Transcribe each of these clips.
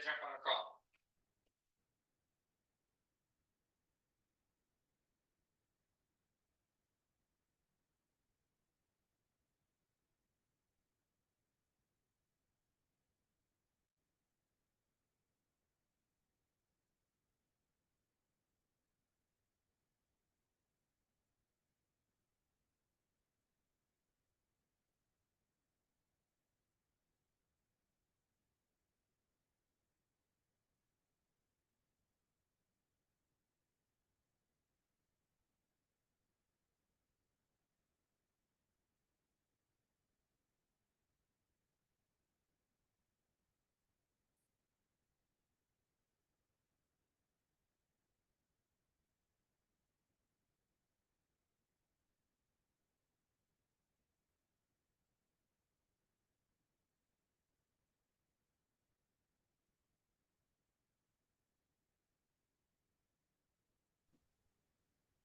jump on a call.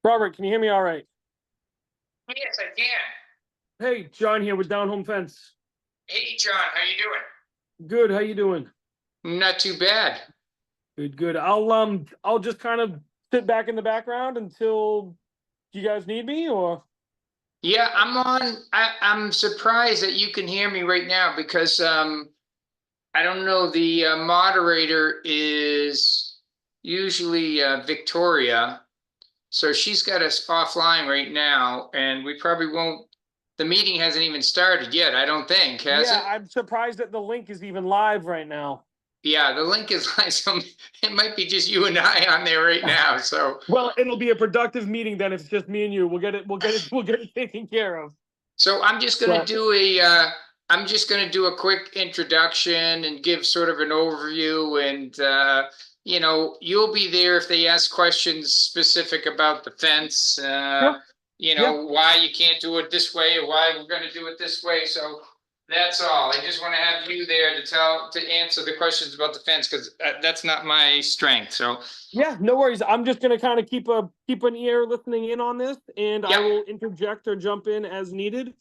Robert, can you hear me all right? Yes, I can. Hey, John here with Down Home Fence. Hey, John, how you doing? Good, how you doing? Not too bad. Good, good. I'll just kind of sit back in the background until you guys need me, or Yeah, I'm on. I'm surprised that you can hear me right now because I don't know. The moderator is usually Victoria, so she's got us offline right now, and we probably won't. The meeting hasn't even started yet. I don't think, has yeah, it? I'm surprised that the link is even live right now. Yeah, the link is like some. It might be just you and I on there right now. So Well, it'll be a productive meeting then if it's just me and you. We'll get it taken care of. So I'm just going to do I'm just going to do a quick introduction and give sort of an overview, and you'll be there if they ask questions specific about the fence, Yeah, yeah. why you can't do it this way or why we're going to do it this way. So that's all. I just want to have you there to answer the questions about the fence, because that's not my strength. So Yeah, no worries. I'm just gonna kind of keep an ear listening in on this, and I Yep. will interject or jump in as needed.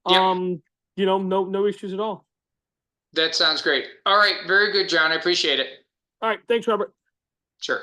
Yep. No issues at all. That sounds great. All right. Very good, John. I appreciate it. All right, thanks, Robert. Sure.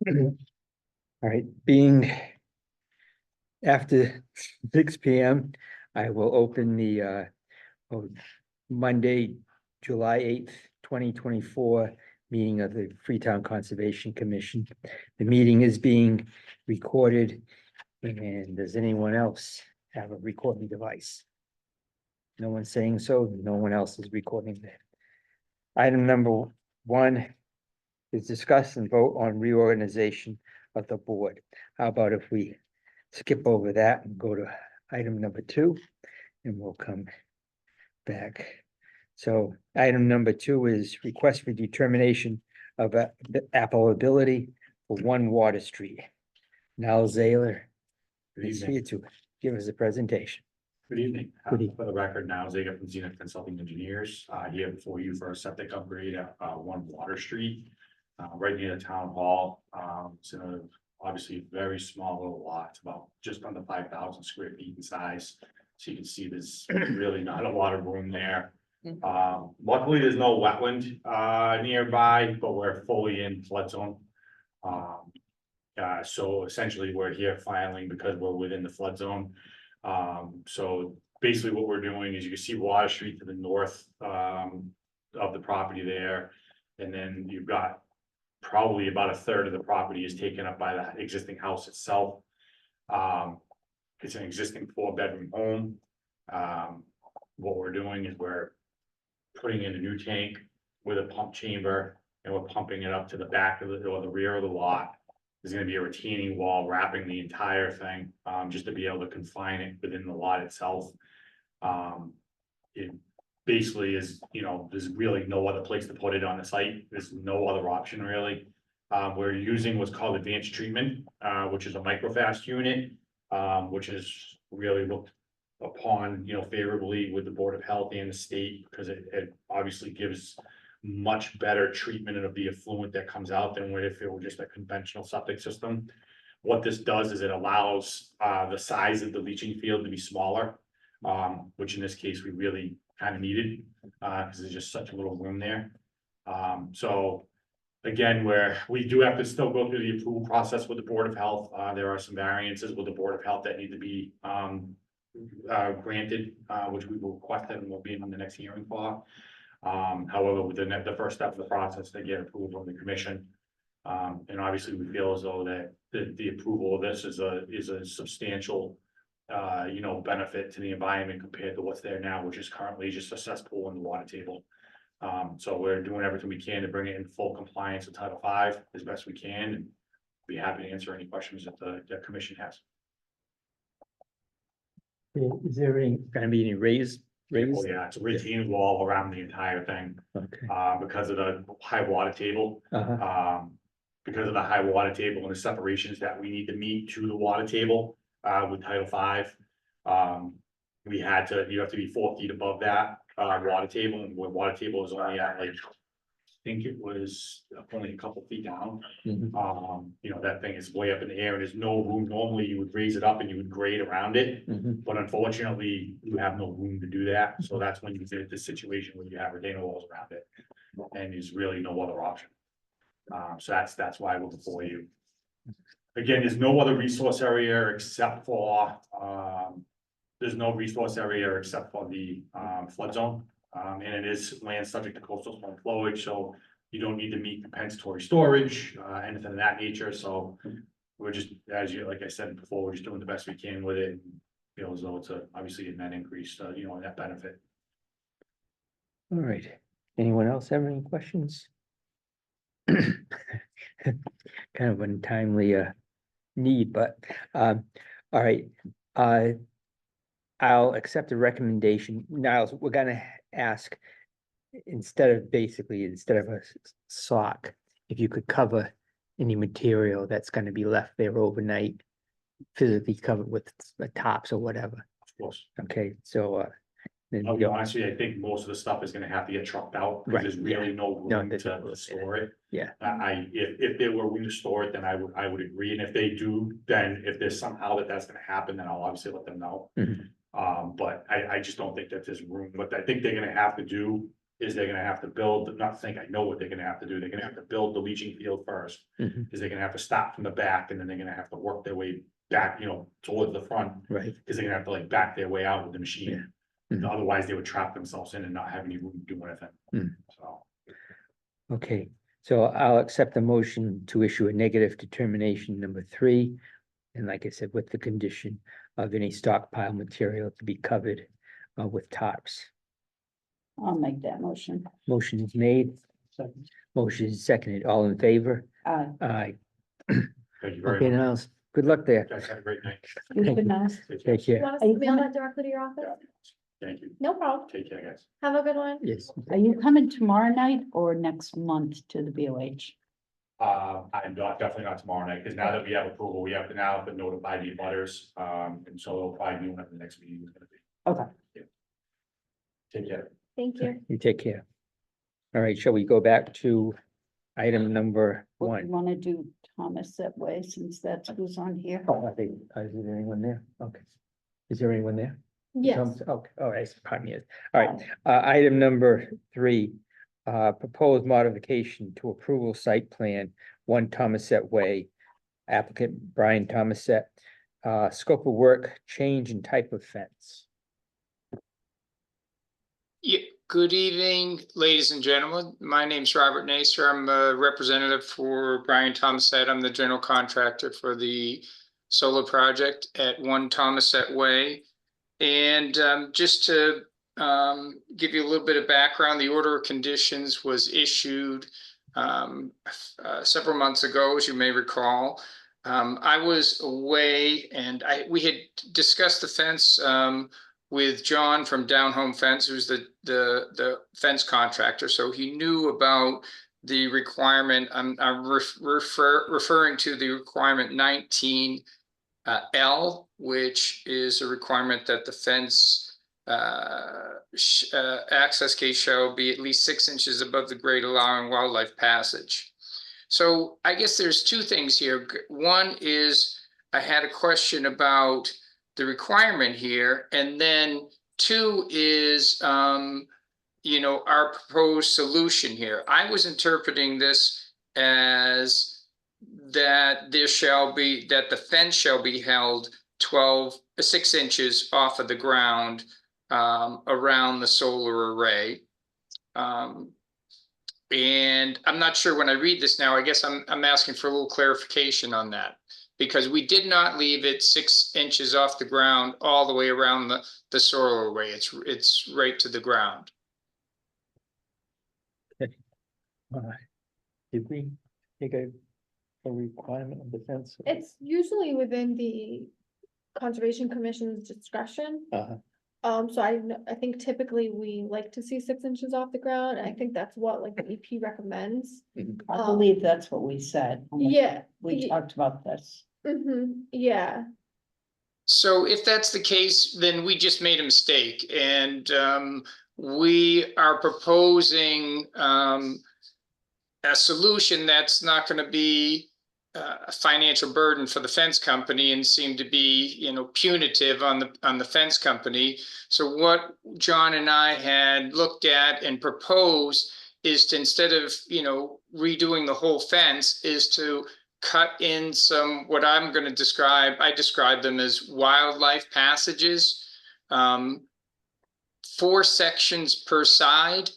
All right, being after 6 p.m., I will open the Monday, July 8th, 2024 meeting of the Freetown Conservation Commission. The meeting is being recorded, and does anyone else have a recording device? No one's saying so. No one else is recording that. Item number 1 is discuss and vote on reorganization of the board. How about if we skip over that and go to item number 2, and we'll come back. So item number 2 is request for determination of the applicability for 1 Water Street. Niall Zaylor Good is evening. here to give us a presentation. Good evening. Good evening. For the record, now Zaga from Zenith Consulting Engineers, here before you for a septic upgrade at 1 Water Street, right near the town hall. It's in a obviously very small little lot. It's about just under 5,000 square feet in size. So you can see there's really not a lot of room there. Luckily, there's no wetland nearby, but we're fully in flood zone. So essentially, we're here filing because we're within the flood zone. So basically what we're doing is you can see Water Street to the north of the property there. And then you've got probably about a third of the property is taken up by the existing house itself. It's an existing 4-bedroom home. What we're doing is we're putting in a new tank with a pump chamber, and we're pumping it up to the back of the, or the rear of the lot. There's gonna be a retaining wall wrapping the entire thing, just to be able to confine it within the lot itself. It basically is, there's really no other place to put it on the site. There's no other option really. We're using what's called advanced treatment, which is a microfast unit, which is really looked upon, favorably with the Board of Health and the state, because it obviously gives much better treatment of the effluent that comes out than if it were just a conventional septic system. What this does is it allows the size of the leaching field to be smaller, which in this case we really kind of needed, because there's just such a little room there. So again, we do have to still go through the approval process with the Board of Health. There are some variances with the Board of Health that need to be granted, which we will request and will be in the next hearing for. However, within the first step of the process, they get approval from the commission. And obviously, we feel as though that the approval of this is a substantial, benefit to the environment compared to what's there now, which is currently just a cesspool in the water table. So we're doing everything we can to bring it in full compliance with Title V as best we can, and be happy to answer any questions that the commission has. Is there gonna be any raise? Oh, yeah, it's a retaining wall around the entire thing, Okay. because of the high water table. Uh-huh. Because of the high water table and the separations that we need to meet to the water table, with Title V. You have to be 4 feet above that, water table, and where water table is only at I think it was only a couple feet down. Mhm. That thing is way up in the air and there's no room. Normally you would raise it up and you would grade around it. Mhm. But unfortunately, you have no room to do that, so that's when you get this situation where you have retaining walls around it. And there's really no other option. So that's why we're before you. Again, there's no other resource area except for, there's no resource area except for the flood zone. And it is land subject to coastal storm flowage, so you don't need to meet compensatory storage, anything of that nature, so. We're just, like I said before, we're just doing the best we can with it, and feel as though it's obviously a net increase, a net benefit. All right. Anyone else have any questions? Kind of untimely need, but all right. I'll accept the recommendation. Niles, we're gonna ask, instead of a sock, if you could cover any material that's gonna be left there overnight, physically covered with the tops or whatever. Of course. Okay, so then I'll we be don't, honest with you, I think most of the stuff is gonna have to get trucked out, because Right, there's yeah. really no No, room there's no room. to store it. Yeah. If there were room to store it, then I would agree, and if they do, then if there's somehow that's gonna happen, then I'll obviously let them know. Mhm. But I just don't think that there's room. What I think they're gonna have to do is they're gonna have to build, not think I know what they're gonna have to do, they're gonna have to build the leaching field first. Mhm. Because they're gonna have to start from the back, and then they're gonna have to work their way back, towards the front, right, because they're gonna have to back their way out with the machine. Yeah. Mhm. Otherwise, they would trap themselves in and not have any room to do anything. Mm. So, okay, so I'll accept the motion to issue a negative determination number 3. And like I said, with the condition of any stockpile material to be covered with tarps. I'll make that motion. Motion is made. Motion is seconded. All in favor? Aye. Aye. thank you very Okay, much. Niles, good luck there. Guys, have a great night. You Thank can you. ask. Take care. Take care. Want us Are to you mail coming? that directly to your office? Thank you. No problem. Take care, guys. Have a good one. Yes. Are you coming tomorrow night or next month to the BOH? I'm definitely not tomorrow night, because now that we have approval, we have to now notify the butters, and so they'll probably be when the next meeting is gonna be. Okay. Yeah. Take care. Thank you. You take care. All right, shall we go back to item number What, you 1? wanna do Thomas that way, since that's who's on here? Oh, is there anyone there? Okay. Is there anyone there? Yes. Okay, all right, pardon me. All right, item number 3, proposed modification to approval site plan, 1 Thomasette Way. Applicant Brian Thomasette, scope of work, change in type of fence. Yeah, good evening, ladies and gentlemen. My name's Robert Nasser. I'm a representative for Brian Thomasette. I'm the general contractor for the solar project at 1 Thomasette Way. And just to give you a little bit of background. The order of conditions was issued several months ago, as you may recall. I was away and we had discussed the fence with John from Down Home Fence, who's the fence contractor. So he knew about the requirement. I'm referring to the requirement 19 L, which is a requirement that the fence access gate shall be at least 6 inches above the grade allowing wildlife passage. So I guess there's two things here. One is I had a question about the requirement here, and then two is you know, our proposed solution here. I was interpreting this as that the fence shall be held 6 inches off of the ground around the solar array. And I'm not sure when I read this now, I guess I'm asking for a little clarification on that, because we did not leave it 6 inches off the ground all the way around the solar array. It's right to the ground. Did we take a requirement of the fence? It's usually within the Conservation Commission's discretion. So I think typically we like to see 6 inches off the ground, and I think that's what like the EP recommends. I believe that's what we said. when Yeah. We talked about this. Yeah, So if that's the case, then we just made a mistake, and we are proposing a solution that's not going to be a financial burden for the fence company and seem to be, you know, punitive on the fence company. So what John and I had looked at and proposed is to, instead of, you know, redoing the whole fence, is to cut in some, what I'm going to describe, I describe them as wildlife passages, 4 sections per side.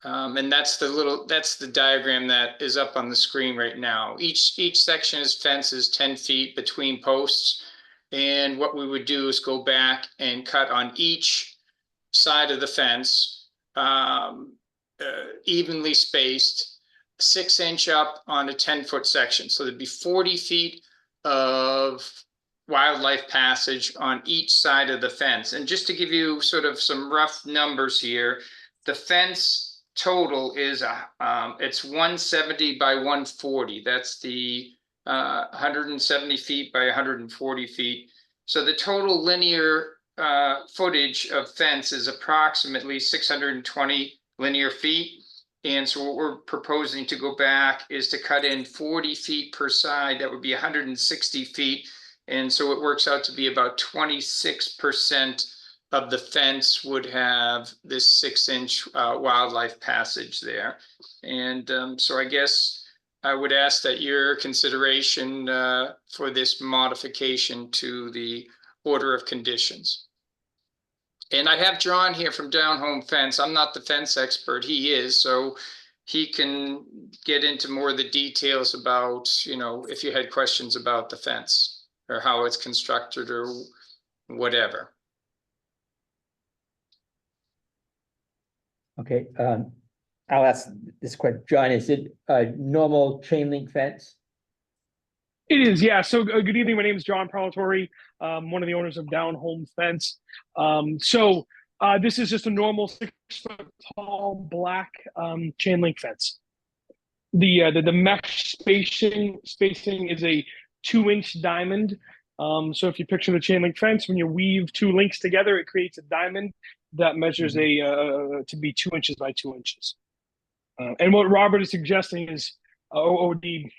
And that's the diagram that is up on the screen right now. Each section is fences 10 feet between posts. And what we would do is go back and cut on each side of the fence, evenly spaced, 6 inch up on a 10-foot section. So there'd be 40 feet of wildlife passage on each side of the fence. And just to give you sort of some rough numbers here, the fence total is it's 170 by 140. That's the 170 feet by 140 feet. So the total linear footage of fence is approximately 620 linear feet. And so what we're proposing to go back is to cut in 40 feet per side. That would be 160 feet. And so it works out to be about 26% of the fence would have this 6 inch wildlife passage there. And so I guess I would ask that your consideration for this modification to the order of conditions. And I have John here from Down Home Fence. I'm not the fence expert, he is, so he can get into more of the details about, you know, if you had questions about the fence or how it's constructed or whatever. Okay, I'll ask this question. John, is it a normal chain link fence? It is, yeah. So good evening. My name is John Pralatori, one of the owners of Down Home Fence. This is just a normal 6-foot tall black chain link fence. The mesh spacing is a 2-inch diamond. So if you picture the chain link fence, when you weave 2 links together, it creates a diamond that measures to be 2 inches by 2 inches. And what Robert is suggesting is, or the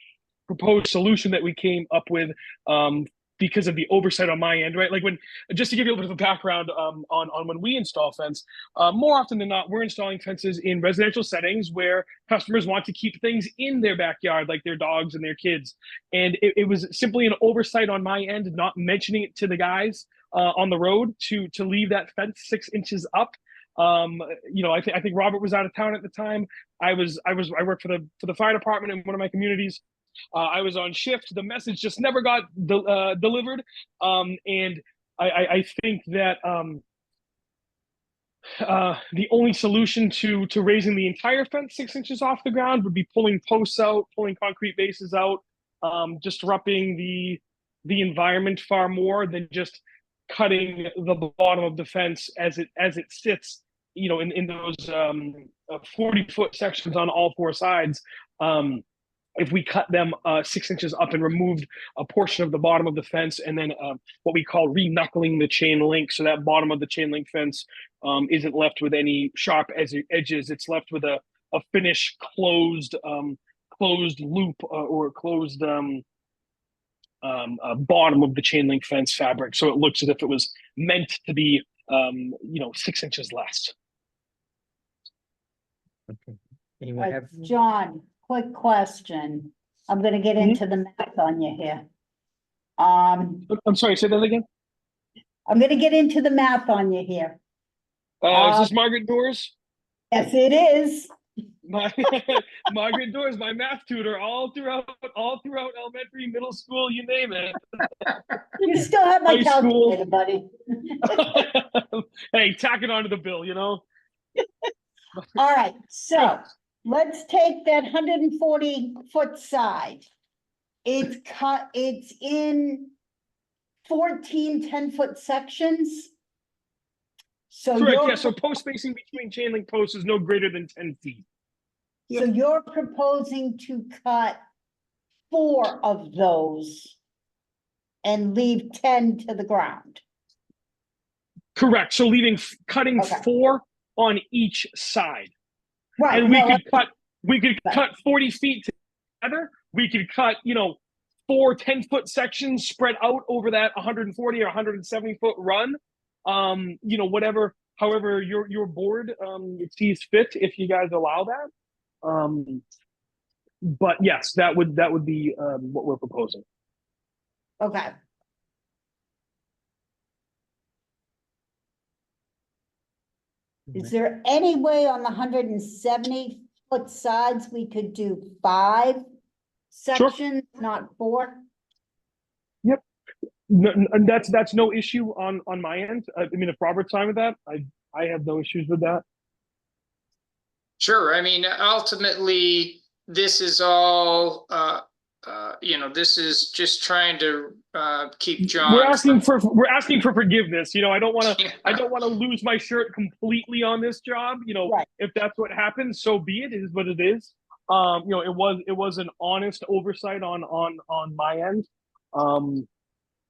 proposed solution that we came up with, because of the oversight on my end, right? Like just to give you a little bit of a background on when we install fence, more often than not, we're installing fences in residential settings where customers want to keep things in their backyard, like their dogs and their kids. And it was simply an oversight on my end, not mentioning it to the guys on the road to leave that fence 6 inches up. You know, I think Robert was out of town at the time. I worked for the fire department in one of my communities. I was on shift. The message just never got delivered. And I think that the only solution to raising the entire fence 6 inches off the ground would be pulling posts out, pulling concrete bases out, disrupting the environment far more than just cutting the bottom of the fence as it sits, in those 40-foot sections on all four sides. If we cut them 6 inches up and removed a portion of the bottom of the fence, and then what we call re-knuckling the chain link, so that bottom of the chain link fence isn't left with any sharp edges. It's left with a finished closed loop or closed bottom of the chain link fence fabric, so it looks as if it was meant to be 6 inches less. Anyone have? John, quick question. I'm gonna get Mhm. into the math on you here. I'm sorry, say that again. I'm gonna get into the math on you here. Is this Margaret Doors? Yes, it is. My Margaret Doors, my math tutor, all throughout elementary, middle school, you name it. You still have my High school. calculator, buddy. Hey, tack it onto the bill, All right, so let's take that 140-foot side. It's in 14 10-foot sections. So Correct, you're, yeah, so post spacing between chain link posts is no greater than 10 feet. so you're proposing to cut 4 of those and leave 10 to the ground. Correct, so cutting Okay. 4 on each side. Right, And we no, could cut 40 feet together. We could cut, 4 10-foot sections spread out over that 140 or 170-foot run. Whatever, however your board sees fit, if you guys allow that. But yes, that would be what we're proposing. okay. Is there any way on the 170-foot sides we could do 5 sections, not 4? And that's no issue on my end. I mean, if Robert's fine with that, I have no issues with that. Sure, I mean, ultimately, this is all, this is just trying to keep John. We're asking for forgiveness. I don't want to lose my shirt completely on this job. Right. If that's what happens, so be it. It is what it is. It was an honest oversight on my end.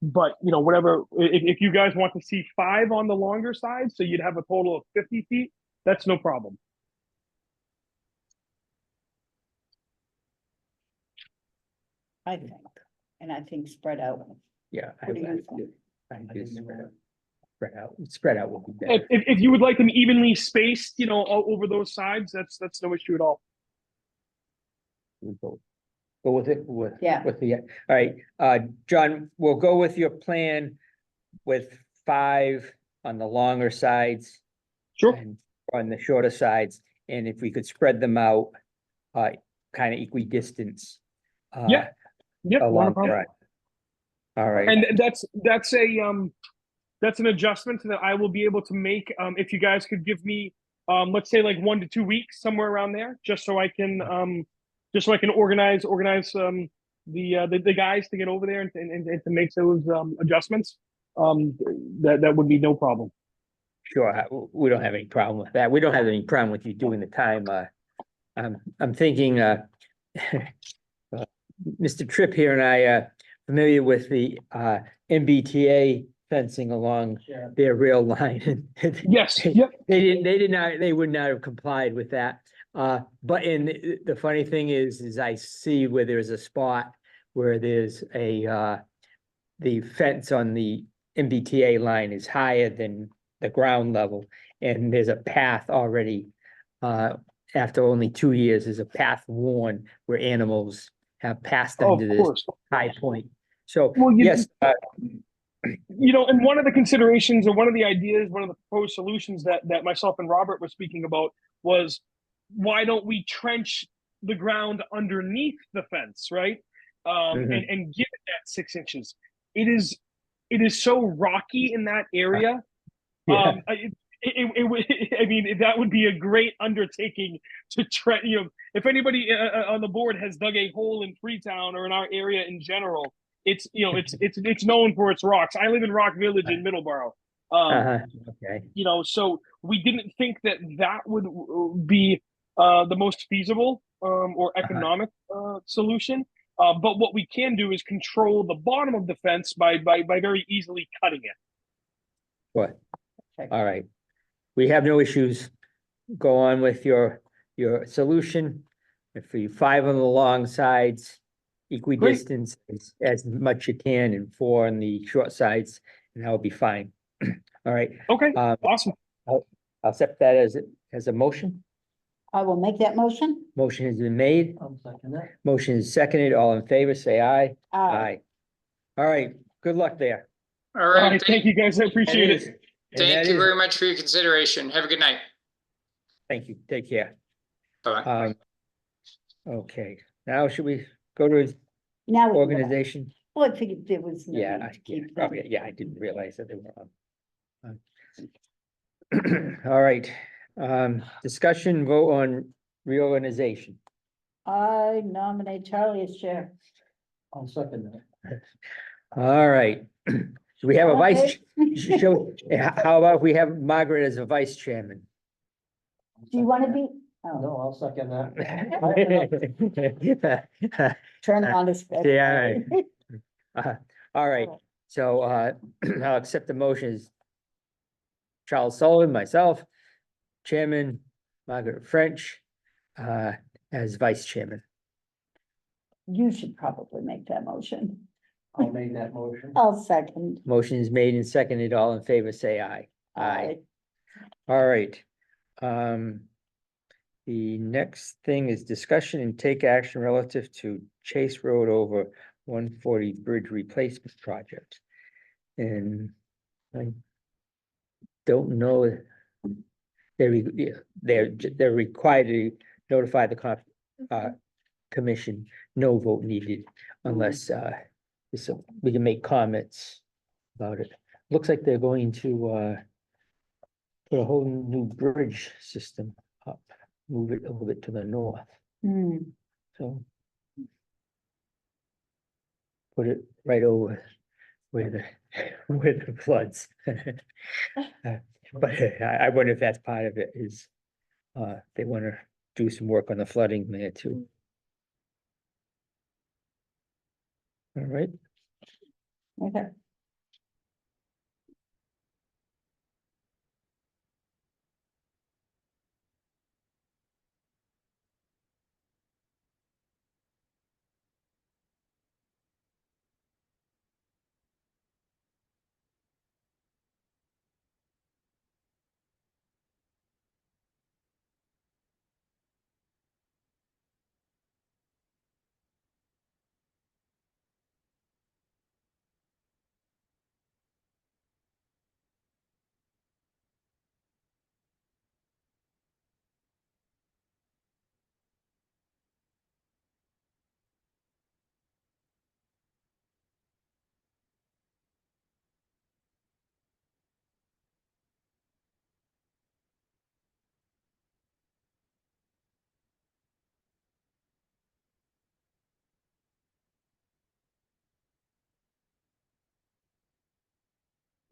But whatever. If you guys want to see 5 on the longer side, so you'd have a total of 50 feet. That's no problem. I think, and I think spread out. Yeah. What do you think? I just spread out would be better. If you would like them evenly spaced, all over those sides, that's no issue at all. We'll go with it, Yeah. with the, all right, John, we'll go with your plan with 5 on the longer sides. Sure. And on the shorter sides, and if we could spread them out, kind of equidistance. Yeah. Yep. not a Along, problem. right. All right, And that's an adjustment that I will be able to make. If you guys could give me, let's say like 1 to 2 weeks, somewhere around there, just so I can organize the guys to get over there and to make those adjustments. That would be no problem. sure, we don't have any problem with that. We don't have any problem with you doing the time. I'm thinking, Mr. Tripp here and I are familiar with the MBTA fencing along their rail line. Yes. Yep. They would not have complied with that. But the funny thing is I see where there's a spot where there's the fence on the MBTA line is higher than the ground level, and there's a path already, after only 2 years, there's a path worn where animals have passed Of under this course. high point. So, Well, yes, and one of the considerations or one of the ideas, one of the proposed solutions that myself and Robert were speaking about was, why don't we trench the ground underneath the fence, right? Mhm. And give it that 6 inches. It is so rocky in that area. Yeah. I mean, that would be a great undertaking to try, if anybody on the board has dug a hole in Freetown or in our area in general, it's known for its rocks. I live in Rock Village in Middleborough. Uh-huh, okay, So we didn't think that that would be the most feasible or economic solution. But what we can do is control the bottom of the fence by very easily cutting it. what, all right. We have no issues. Go on with your solution. If you 5 on the long sides, equidistant as much you can, and 4 on the short sides, and that will be fine. All right, Okay, Um, awesome. I'll accept that as a motion. I will make that motion. Motion has been made. Motion is seconded. All in favor, say aye. Aye. All right, good luck there. All All right, right, thank you guys. I appreciate That is- it. and that thank you is- very much for your consideration. Have a good night. Thank you. Take care. Bye-bye. Okay, now should we go to Now. we go back. organization? Well, I figured there was no Yeah, need to keep them. probably, yeah, I didn't realize that they were on. All right, discussion vote on reorganization. I nominate Charlie as chair. I'll second that. All right, so we have a vice, how about if we have Margaret as a vice chairman? Do you want to be? Oh, No, I'll second that. turn on his. Yeah, all right, so I'll accept the motions. Charles Sullivan, myself, chairman, Margaret French, as vice chairman. You should probably make that motion. I'll make that motion. I'll second. Motion is made and seconded. All in favor, say aye. All right. The next thing is discussion and take action relative to Chase Road over 140 Bridge Replacement Project. And I don't know. They're required to notify the commission, no vote needed unless so we can make comments about it. Looks like they're going to put a whole new bridge system up, move it a little bit to the north, Hmm. so. Put it right over where the floods. But I wonder if that's part of it is, they wanna do some work on the flooding there too. All right, Okay.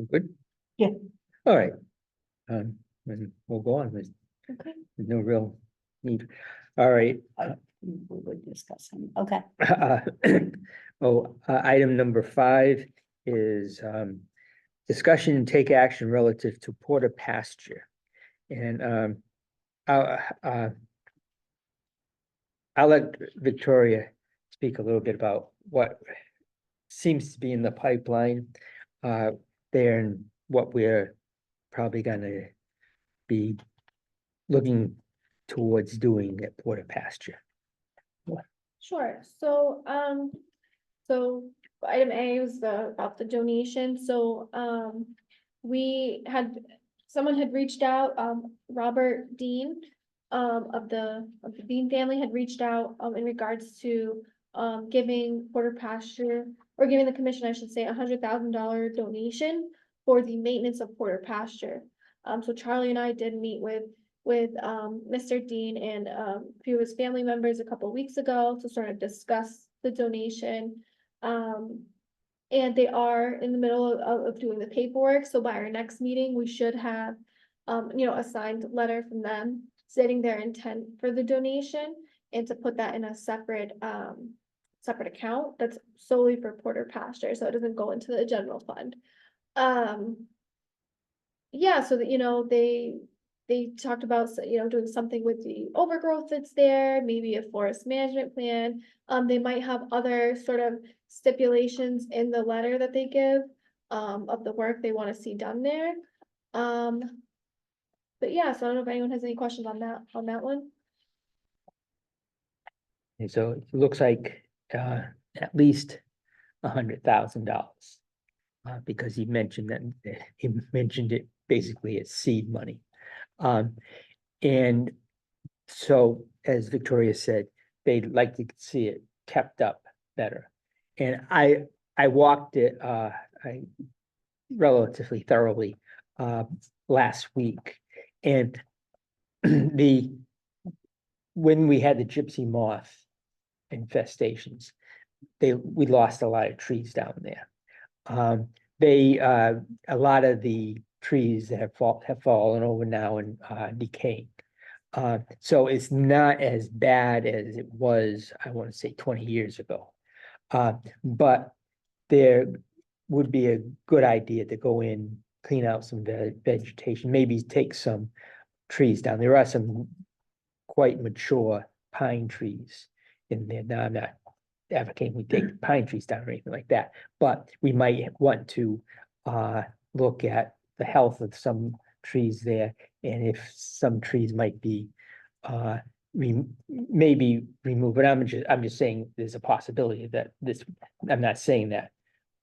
good? Yeah. All right. And we'll go on with Okay. no real need. All right. We were discussing. Okay. Item number 5 is discussion and take action relative to Porter pasture. And I'll let Victoria speak a little bit about what seems to be in the pipeline there and what we're probably gonna be looking towards doing at Porter pasture. Sure, so, so item A was about the donation, so, someone had reached out, Robert Dean, of the Dean family had reached out, in regards to, giving Porter Pasture, or giving the commission, I should say, $100,000 donation for the maintenance of Porter Pasture. So Charlie and I did meet with Mr. Dean and a few of his family members a couple weeks ago to sort of discuss the donation. And they are in the middle of doing the paperwork, so by our next meeting, we should have a signed letter from them stating their intent for the donation and to put that in a separate account that's solely for Porter Pasture, so it doesn't go into the general fund. Yeah, so that, they talked about, doing something with the overgrowth that's there, maybe a forest management plan. They might have other sort of stipulations in the letter that they give, of the work they want to see done there. But yeah, so I don't know if anyone has any questions on that one. And so it looks like at least $100,000. Because he mentioned it basically as seed money. And so, as Victoria said, they'd like to see it kept up better. And I walked it relatively thoroughly last week. And when we had the gypsy moth infestations, we lost a lot of trees down there. A lot of the trees that have fallen over now and decaying. So it's not as bad as it was, I want to say 20 years ago. But there would be a good idea to go in, clean out some vegetation, maybe take some trees down. There are some quite mature pine trees in there. Now, I'm not advocating we take pine trees down or anything like that, but we might want to look at the health of some trees there, and if some trees might be maybe removed. But I'm just saying there's a possibility that this. I'm not saying that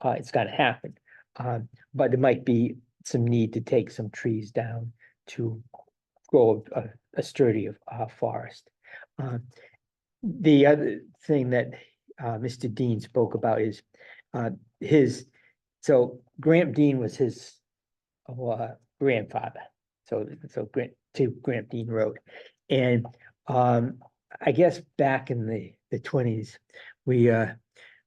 it's going to happen, but there might be some need to take some trees down to grow a sturdy forest. The other thing that Mr. Dean spoke about is so Gramp Dean was his grandfather, so to Gramp Dean Road. And I guess back in the 20s, we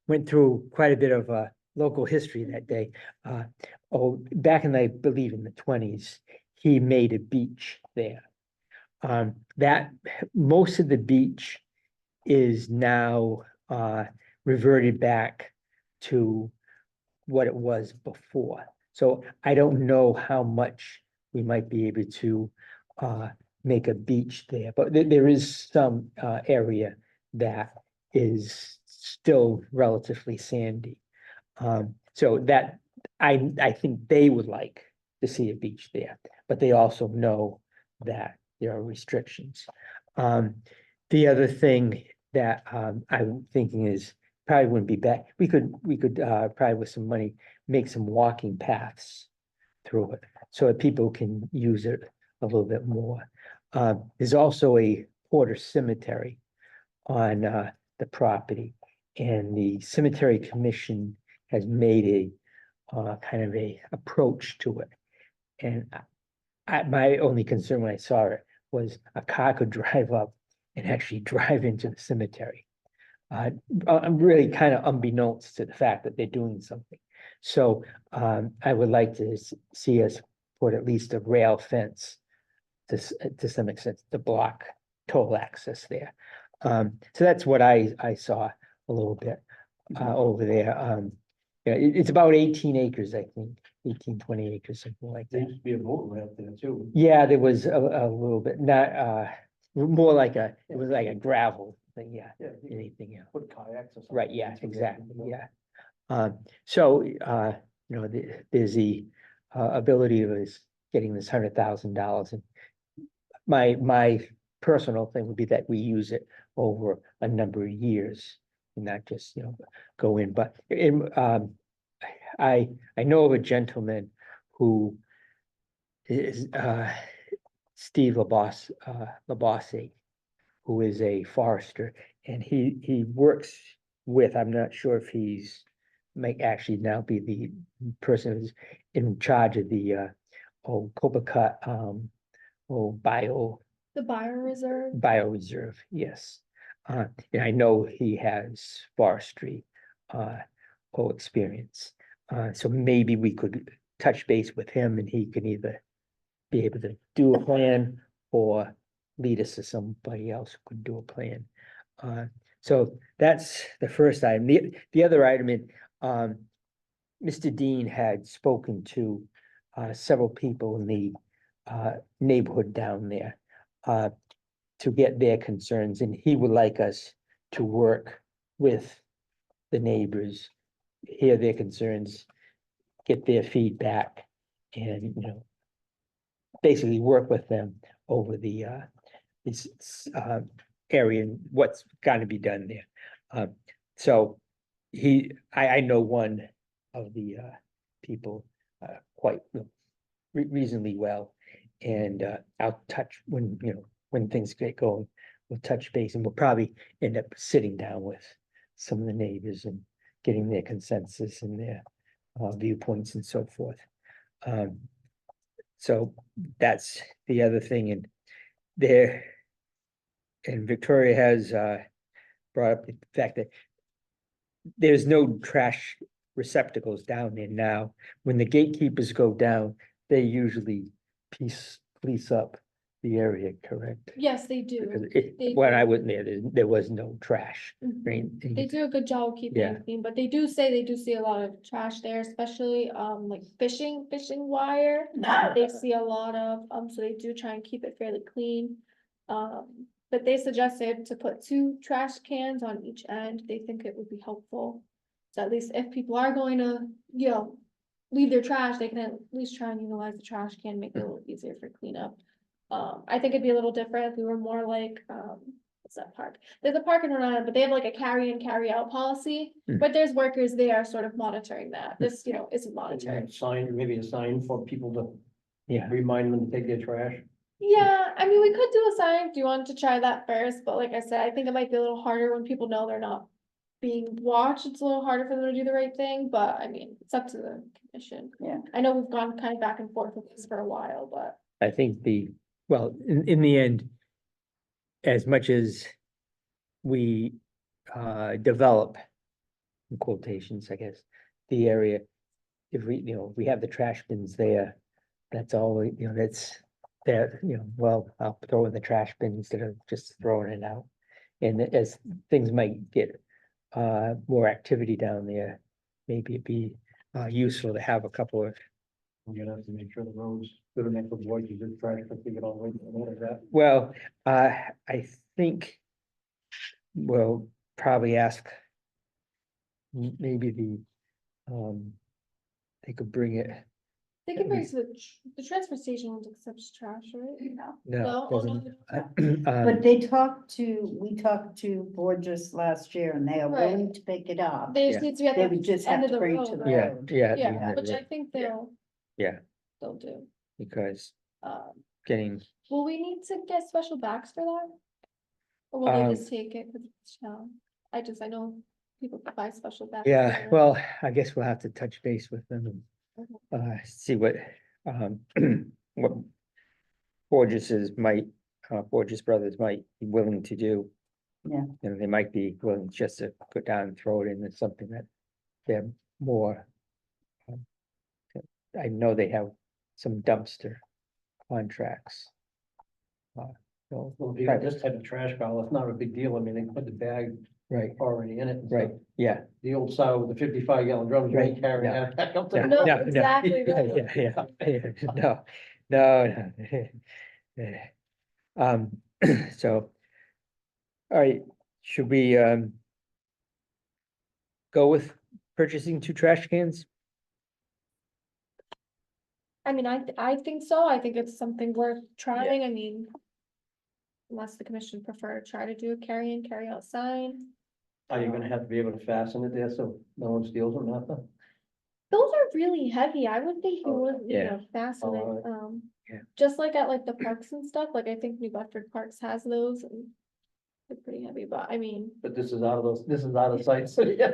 went through quite a bit of local history that day. Back in, I believe, in the 20s, he made a beach there. That most of the beach is now reverted back to what it was before. So I don't know how much we might be able to make a beach there, but there is some area that is still relatively sandy. So that I think they would like to see a beach there, but they also know that there are restrictions. The other thing that I'm thinking is probably wouldn't be bad. We could probably with some money make some walking paths through it so that people can use it a little bit more. There's also a Porter Cemetery on the property, and the Cemetery Commission has made a kind of a approach to it. And my only concern when I saw it was a car could drive up and actually drive into the cemetery. I'm really kind of unbeknownst to the fact that they're doing something. So I would like to see us put at least a rail fence to some extent to block toll access there. So that's what I saw a little bit over there. Yeah, it's about 18 acres, I think, 18, 20 acres, something like There that. used to be a boat ramp there too. Yeah, there was a little bit, not more like it was like a gravel thing, yeah, Yeah, you could anything else. put kayaks or something. Right, yeah, into the- exactly, yeah. So, there's the ability of us getting this $100,000. And my personal thing would be that we use it over a number of years and not just, go in, but I know of a gentleman who is Steve Labossi, who is a forester, and he works with, I'm not sure if he's might actually now be the person who's in charge of the Copacut, The bioreserve. bioreserve, yes. And I know he has forestry, experience. So maybe we could touch base with him and he can either be able to do a plan or lead us to somebody else who could do a plan. So that's the first item. The other item, Mr. Dean had spoken to several people in the neighborhood down there to get their concerns, and he would like us to work with the neighbors, hear their concerns, get their feedback, and, basically work with them over the this area and what's gonna be done there. So I know one of the people quite reasonably well, and I'll touch when things get going, we'll touch base, and we'll probably end up sitting down with some of the neighbors and getting their consensus and their viewpoints and so forth. So that's the other thing, and Victoria has brought up the fact that there's no trash receptacles down there now. When the gatekeepers go down, they usually police up the area, correct? Yes, they do. Because They when I do. was there was no trash. Mhm. Right? They do a good job of keeping Yeah. it clean, but they do say they do see a lot of trash there, especially like fishing wire. They see a lot of, so they do try and keep it fairly clean. But they suggested to put 2 trash cans on each end. They think it would be helpful. So at least if people are going to, leave their trash, they can at least try and utilize the trash can, make it a little easier for cleanup. I think it'd be a little different if we were more like, what's that park? There's a park in Rhode Island, but they have like a carry in, carry out policy, Mm. but there's workers there sort of monitoring that. This, isn't And you monitored. have sign, maybe a sign for people to Yeah, remind them to take their trash. Yeah, I mean, we could do a sign. Do you want to try that first? But like I said, I think it might be a little harder when people know they're not being watched. It's a little harder for them to do the right thing, but I mean, it's up to the commission. Yeah. I know we've gone kind of back and forth with this for a while, but. I think in the end, as much as we develop, in quotations, I guess, the area, if we have the trash bins there, that's all, that's there, well, I'll throw in the trash bin instead of just throwing it out. And as things might get more activity down there, maybe it'd be useful to have a couple of, You're gonna have to make sure the roads, good enough for boys to get trash, but they get all the way, like that. well, I think we'll probably ask maybe they could bring it. They can bring it to the transfer station won't accept trash, right? No, oh, no, doesn't. But we talked to Borges last year and they are Right. willing to pick it up. They Yeah. just need to be They at would the just end have of to the bring it to road, the right? Yeah, road. yeah. Yeah, the- which I think Yeah, they'll do. because Um, getting, will we need to get special bags for that? Or will they just take it, cause it's town? I know people can buy special bags. for yeah, it. well, I guess we'll have to touch base with them and see what what Borges Brothers might be willing to do. Yeah. And they might be willing just to go down and throw it in as something that they're more. I know they have some dumpster contracts. So, Well, if you got this type of trash pile, it's not a big deal. I mean, they put the bag right, already in it. and right, stuff. yeah. The old style with the 55-gallon drums, you ain't carrying no. that back up to. No, No, exactly, Yeah, right. yeah, no. So, all right, should we go with purchasing 2 trash cans? I mean, I think so. I think it's something worth trying. I mean. Unless the commission prefer to try to do a carry in, carry out sign. Are you gonna have to be able to fasten it there so no one steals them, nothing? Those are really heavy. I would think you Oh, would, yeah. fasten it, Oh, Yeah. just like at like the parks and stuff, like I think New Bedford Parks has those and. They're pretty heavy, but I mean. But this is out of sight, so yeah.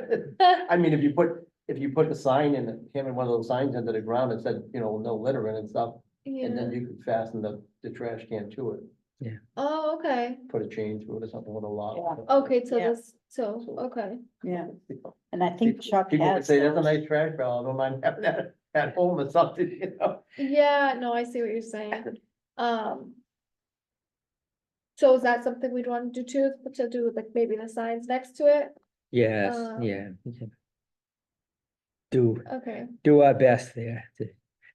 I mean, if you put the sign in, him in one of those signs into the ground, it said, no littering and stuff. and then Yeah, you could fasten the trash can to it, oh, okay, put a chain through it or something with a lock. Yeah. okay, so Yeah. this, so, okay. Yeah, and I think Chuck People could has say, that's a those. nice trash barrel, I don't mind having that at home or something, you know? Yeah, no, I see what you're saying. Um. So is that something we'd want to do too, to do like maybe the signs next to it? Yes, Um, yeah. We can Do, Okay, do our best there to,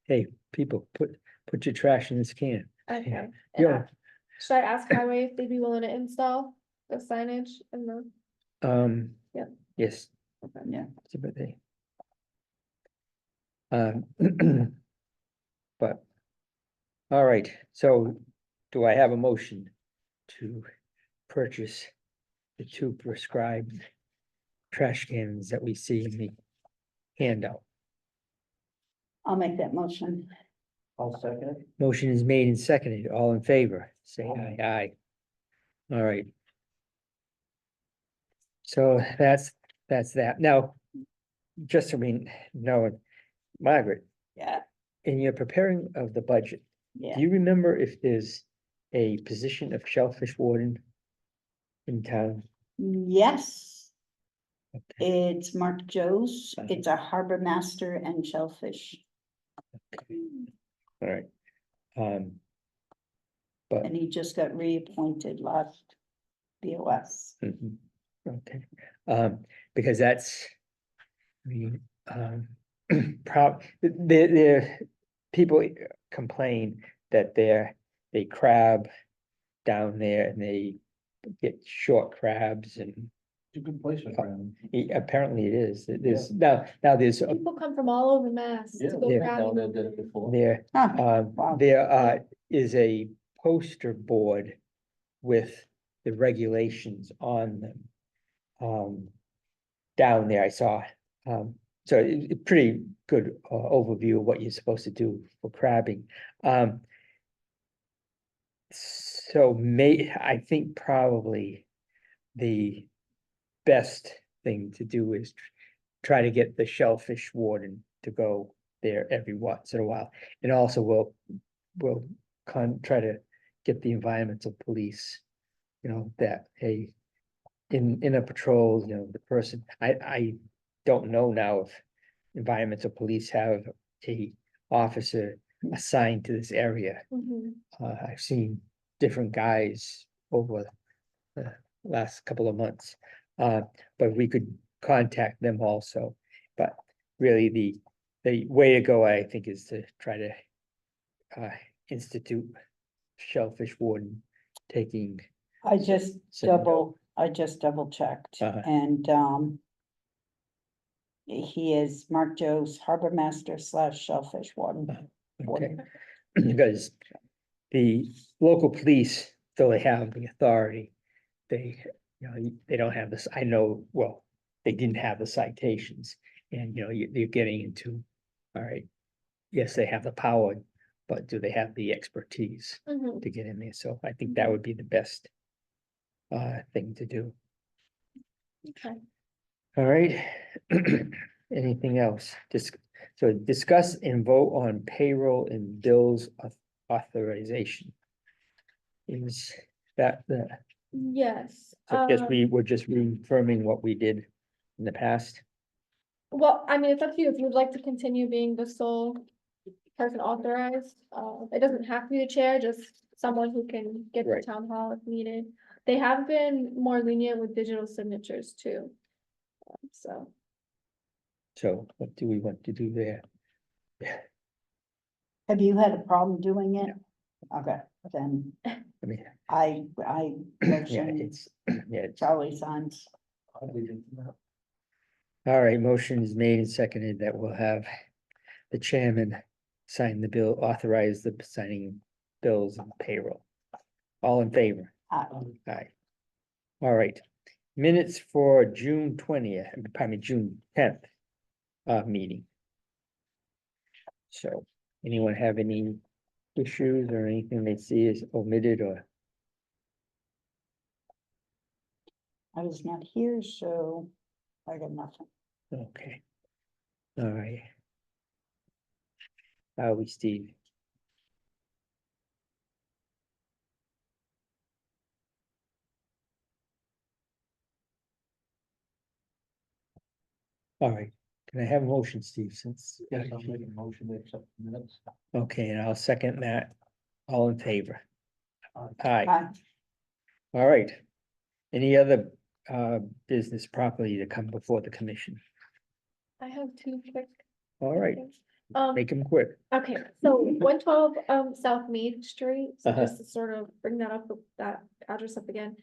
hey, people, put your trash in this can. okay. And Yeah. should I ask Highway if they'd be willing to install the signage and the, Yep. Yes. Yeah. So, but they. But, all right, so do I have a motion to purchase the 2 prescribed trash cans that we see in the handout? I'll make that motion. I'll second it. Motion is made and seconded. All in favor, say aye, aye. All right. So that's that. Now, just so we know, Margaret, Yeah, in your preparing of the budget, yeah. do you remember if there's a position of shellfish warden in town? Yes, Okay. it's Mark Joe's. It's a harbor master and shellfish. All right. But, And he just got reappointed last BOS. mhm, okay, because that's, I mean, the people complain that they crab down there and they get short crabs and It's a good place for them. apparently it is. There's now there's people come from all over Mass Yeah, to go Yeah. crabbing. down there over did it there. before. there, Huh, wow. there is a poster board with the regulations on them. Down there I saw, so pretty good overview of what you're supposed to do for crabbing. So I think probably the best thing to do is try to get the shellfish warden to go there every once in a while. And also we'll try to get the environmental police, that, hey, in a patrol, the person, I don't know now if environmental police have a officer assigned to this area. Mhm. I've seen different guys over the last couple of months. But we could contact them also. But really, the way to go, I think, is to try to institute shellfish warden taking. I just double checked Uh-huh. and, he is Mark Joe's harbor master / shellfish warden. Okay, because the local police, though they have the authority, they, they don't have this, I know, well, they didn't have the citations. And, you're getting into, all right, yes, they have the power, but do they have the expertise Mhm. to get in there? So I think that would be the best thing to do. Okay. All right. Anything else? So discuss and vote on payroll and bills authorization. Is that Yes, we're just reaffirming what we did in the past? well, I mean, it's up to you if you'd like to continue being the sole person authorized. It doesn't have to be the chair, just someone who can get to Right. town hall if needed. They have been more lenient with digital signatures too. So, So what do we want to do there? Have you had a problem doing it? Okay, then I mean, I yeah, motion it's, yeah, it's, Charlie signs. I'll leave it for now. all right, motion is made and seconded that we'll have the chairman sign the bill, authorize the signing bills and payroll. All in favor? Aye. All right, minutes for June 20th, pardon me, June 10th, meeting. So, anyone have any issues or anything they see is omitted or? I was not here, so I got nothing. Okay. All right. How are we, Steve? All right, can I have a motion, Steve, since? Yes, I'll make a motion to accept the minutes. Okay, and I'll second that. All in favor? Aye, Aye. all right. Any other business property to come before the commission? I have two quick All right, things. make them quick. Okay, so 112 South Main Street, so Uh-huh. just to sort of bring that up, that address up again.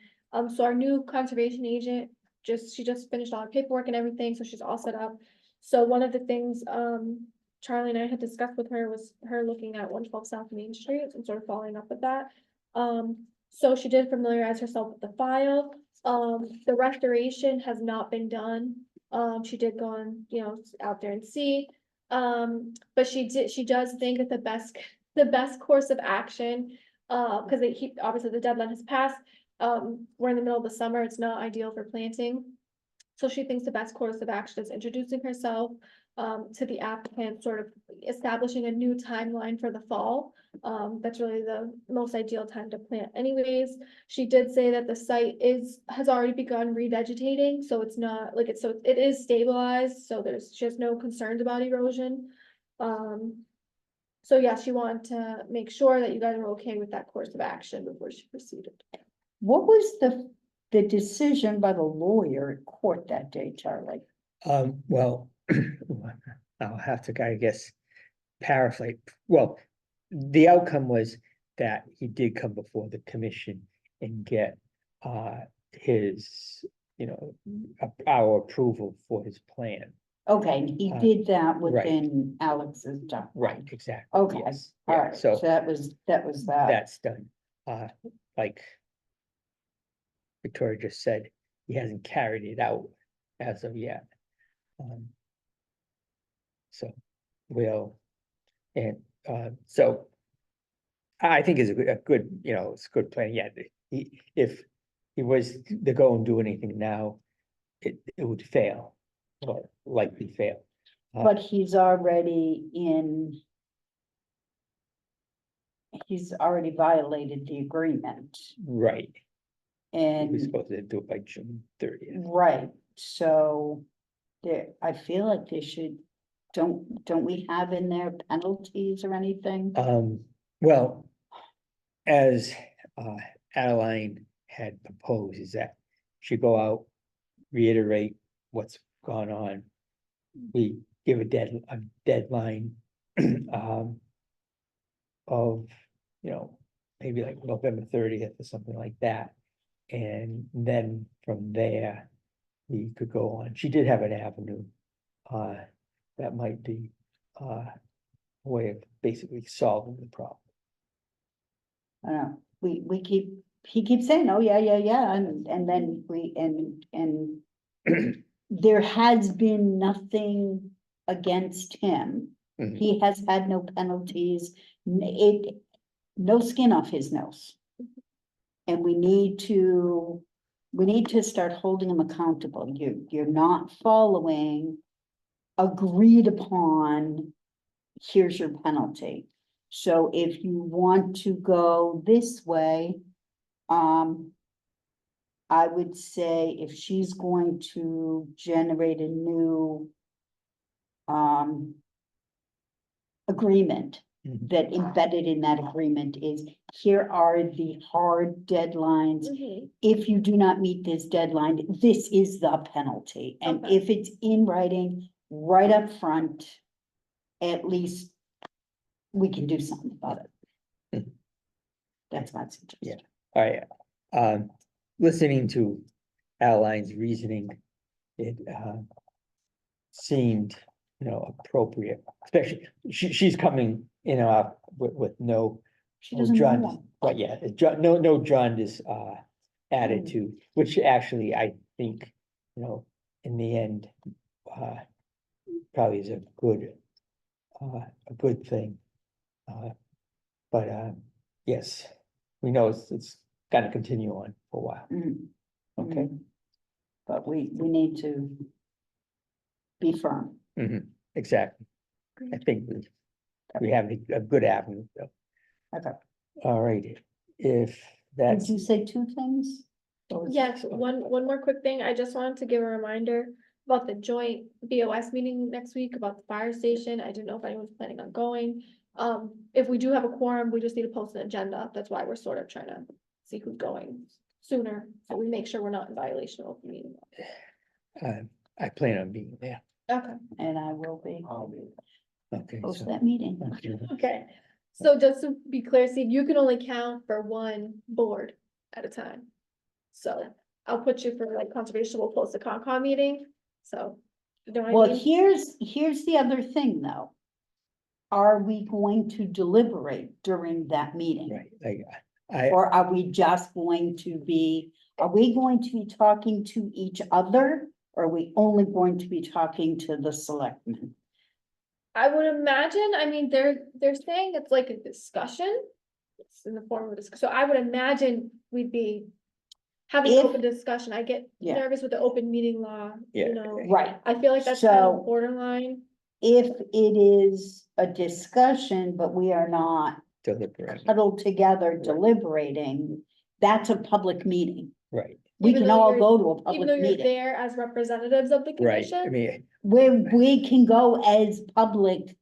So our new conservation agent, she just finished all her paperwork and everything, so she's all set up. So one of the things, Charlie and I had discussed with her was her looking at 112 South Main Street and sort of following up with that. So she did familiarize herself with the file. The restoration has not been done. She did go on, out there and see. But she does think that the best course of action, because obviously the deadline has passed. We're in the middle of the summer, it's not ideal for planting. So she thinks the best course of action is introducing herself, to the applicant, sort of establishing a new timeline for the fall. That's really the most ideal time to plant anyways. She did say that the site has already begun revegetating, so it's not like it is stabilized, so she has no concerns about erosion. So yeah, she wanted to make sure that you guys are okay with that course of action before she proceeded. What was the decision by the lawyer at court that day, Charlie? Well, I'll have to, I guess, paraphrase. Well, the outcome was that he did come before the commission and get his, our approval for his plan. Okay, and he Uh, did that right. within Alex's time. Right, exactly. Okay, yes, all yeah, right, so so that was that. that's done. Like Victoria just said, he hasn't carried it out as of yet. So so I think it's a good, it's a good plan. Yeah, if he was to go and do anything now, it would fail, or likely fail. But he's already violated the agreement Right, he was and, supposed to do it by June 30th. right, so I feel like they should, don't we have in there penalties or anything? Well, as Adeline had proposed, is that she go out, reiterate what's gone on. We give a deadline of, maybe like November 30th or something like that. And then from there, we could go on. She did have an avenue. That might be a way of basically solving the problem. I don't know, he keeps saying, oh, yeah, and then and there has been nothing against him. Mhm. He has had no penalties, no skin off his nose. And we need to start holding him accountable. You're not following agreed upon, here's your penalty. So if you want to go this way, I would say if she's going to generate a new agreement, Mhm. that embedded in that agreement is, here are the hard deadlines. Mhm. If you do not meet this deadline, this is the penalty. And Okay. if it's in writing, right up front, at least we can do something about it. Mhm. That's my suggestion. All right, listening to Adeline's reasoning, it seemed, appropriate, especially, she's coming, with no. She doesn't know jaundice, one. but yeah, no jaundice attitude, which actually I think, in the end, probably is a good thing. But yes, we know it's gotta continue on for a while, Mhm. okay? Mhm. But we need to be firm. Exactly. I think we have a good avenue, so. Okay. All right, if Did that's. you say two things? Or was- Yes, one more quick thing. I just wanted to give a reminder. about the joint BOS meeting next week about the fire station. I didn't know if anyone's planning on going. If we do have a quorum, we just need to post an agenda. That's why we're sort of trying to see who's going sooner, so we make sure we're not in violation of open meeting. I plan on being there. Okay. And I will be, Okay. post so- that meeting. okay. Okay, so just to be clear, Steve, you can only count for one board at a time. So I'll put you for like conservation, we'll post a Concom meeting, so. You know what I Well, mean? here's the other thing, though. Are we going to deliberate during that meeting? Right, like, I, Or are we just going to be, are we going to be talking to each other? Or are we only going to be talking to the selectmen? I would imagine, I mean, they're saying it's like a discussion. It's in the form of a discussion, so I would imagine we'd be having If- open discussion. I get Yeah. nervous with the open meeting law, Yeah. you know. Right, I feel like that's kind So- of borderline. if it is a discussion, but we are not deliberate, huddled together deliberating, that's a public meeting. right, We Even can though all you're- go to a Even though public you're meeting, there as representatives of the right, I commission. mean, where we can go as public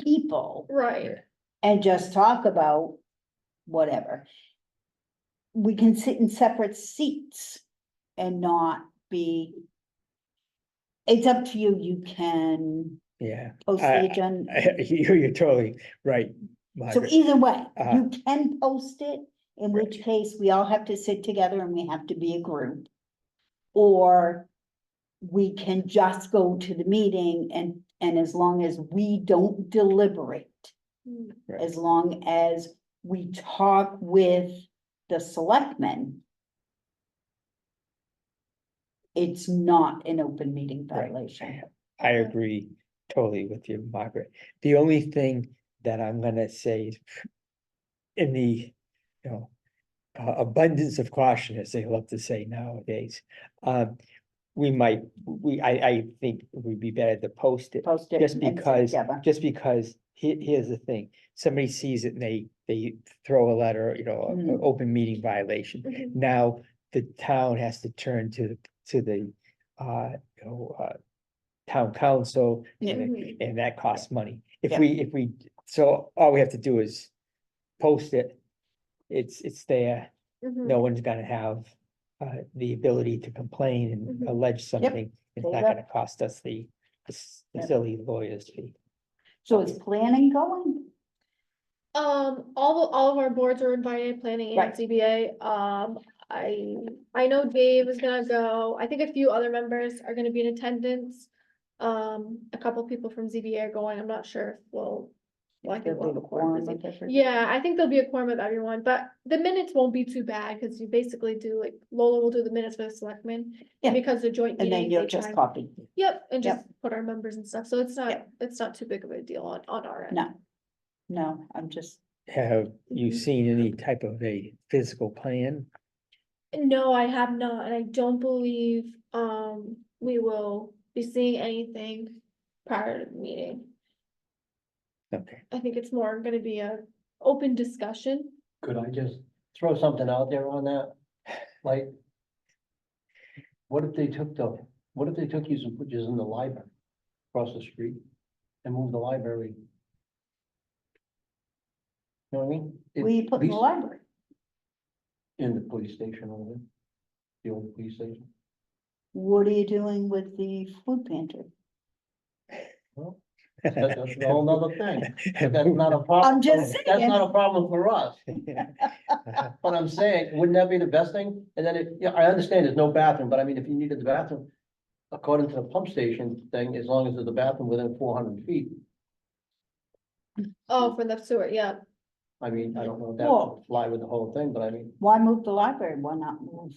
people Right, and just talk about whatever. We can sit in separate seats and not be. It's up to you, you can yeah, post I- the agenda. you're totally right, So Margaret. either way, Uh-huh. you can post it, in which case we all have to sit together and we have to be a group. Or we can just go to the meeting and as long as we don't deliberate, Mm, Right. as long as we talk with the selectmen, it's not an open meeting Right. violation. I Okay. agree totally with you, Margaret. The only thing that I'm gonna say is in the, you know, abundance of caution, as they love to say nowadays, we might, I think it would be better to post it, Post it just and sit because, together. here's the thing, somebody sees it and they throw a letter, you know, an Mm. open meeting violation. mhm. Now, the town has to turn to the, you know, town council, Yeah. Mhm. and that costs money. If Yeah. we, so all we have to do is post it. It's there, Mhm. no one's gonna have, the ability to complain and Mhm. allege something. It's There you not go. gonna cost us the Yeah. silly lawyer's fee. So is planning going? All of our boards are invited, planning and Right. CBA. I know Dave is gonna go. I think a few other members are gonna be in attendance. A couple people from ZBA are going. I'm not sure if well, I think we'll have a quorum. Quorum of everybody. Yeah, I think there'll be a quorum of everyone, but the minutes won't be too bad, cause you basically do like, Lola will do the minutes for the selectmen. Yeah. Because the joint And then meeting, you'll they just try, copy. yep, and Yep. just put our members and stuff, so it's Yep. not too big of a deal on our end. No, no, I'm just, Have you Mhm. seen any type of a physical plan? No, I have not, and I don't believe, we will be seeing anything prior to the meeting. Okay, I think it's more gonna be a open discussion. Could I just throw something out there on that? Like. What if they took you some pictures in the library across the street and moved the library? You know what I mean? where you put in the At least library? In the police station over there, the old police station. What are you doing with the food pantry? Well, that's a whole nother thing. But that's not a problem. I'm just That's saying. not a problem for us. But I'm saying, wouldn't that be the best thing? And then yeah, I understand there's no bathroom, but I mean, if you needed the bathroom, according to the pump station thing, as long as there's a bathroom within 400 feet, Oh, for the sewer, yeah. I mean, I don't know if that Well- would fly with the whole thing, but I mean, Why move the library? Why not move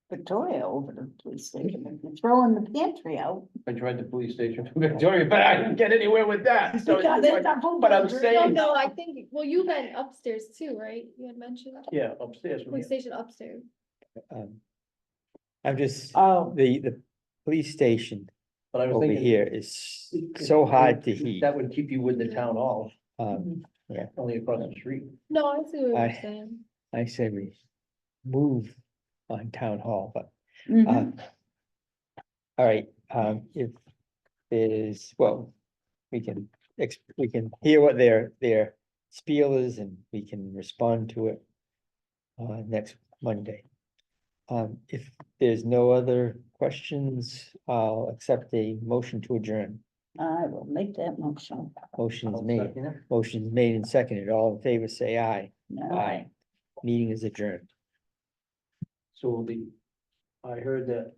Victoria over to the police station and throwing the pantry out? I tried the police station from Victoria, but I didn't get anywhere with that. So, Because it's a whole but I'm bunch of- No, saying, no, I think, well, you went upstairs too, right? You had mentioned yeah, upstairs. from police here. station upstairs. I'm just, Oh, the police station But I was over thinking. here is so hard to heat. That would keep you with the town hall, Um, only across the street. No, I see what I- you're saying. I say we move on town hall, but Mhm. All right, if there's, well, we can, we can hear what their spiel is and we can respond to it next Monday. If there's no other questions, I'll accept a motion to adjourn. I will make that motion. Motion's I'll made, second it. motion's made and seconded. All in favor, say aye. No. Meeting is adjourned. So I heard that